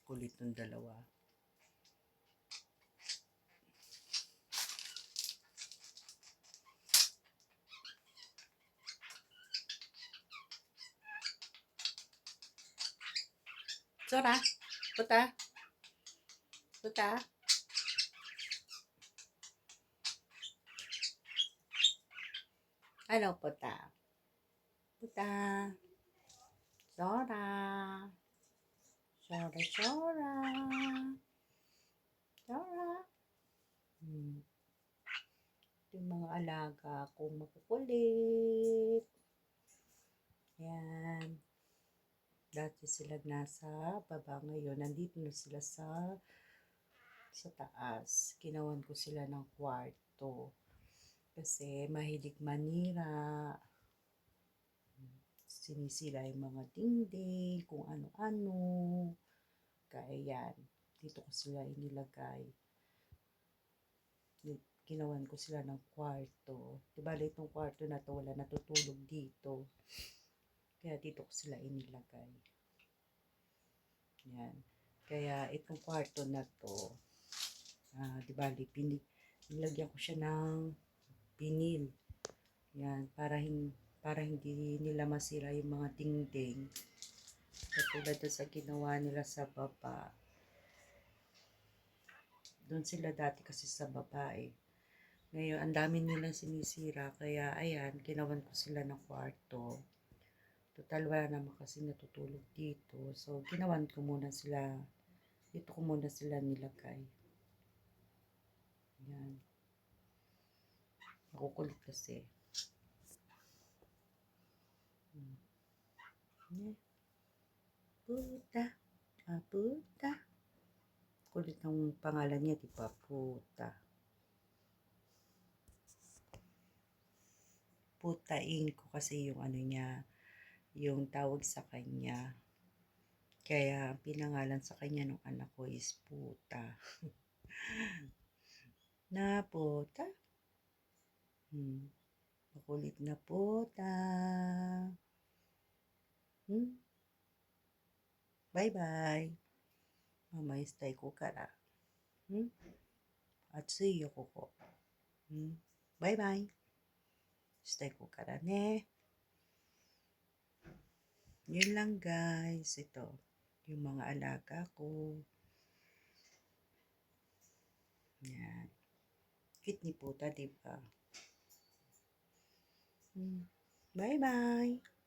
Kulit ng dalawa. Sora, puta, puta. Ano puta? Puta. Sora. Sora, Sora. Sora. Ito yung mga alaga kong makukulit. Yan. Dati sila nasa baba, ngayon nandito na sila sa taas. Ginawan ko sila ng kwarto kasi mahilig manira, sinisila yung mga dingding, kung ano-ano. Kaya yan, dito ko sila inilagay. Ginawan ko sila ng kwarto. Diba itong kwarto na to, wala natutulog dito. Kaya dito ko sila inilagay. Yan. Kaya itong kwarto na to, diba, nilagyan ko siya ng pinil. Yan, para hindi nila masira yung mga dingding. Katulad sa ginawa nila sa baba. Doon sila dati kasi sa baba eh. Ngayon, ang dami nilang sinisira. Kaya, ayan, ginawan ko sila ng kwarto. Total, wala naman kasi natutulog dito. So, ginawan ko muna sila. Dito ko muna sila nilagay. Yan. Makukulit kasi. Puta. Puta. Kulit ng pangalan niya, diba? Puta. Putain ko kasi yung ano niya, yung tawag sa kanya. Kaya pinangalan sa kanya ng anak ko is Puta. Na puta. Makulit na puta. Bye-bye. Mamay stay ko kara. Atsui yo koko. Bye-bye. Stay ko kara ne. Yun lang guys. Ito. Yung mga alaga ko. Yan. Cute ni puta, diba? Bye-bye.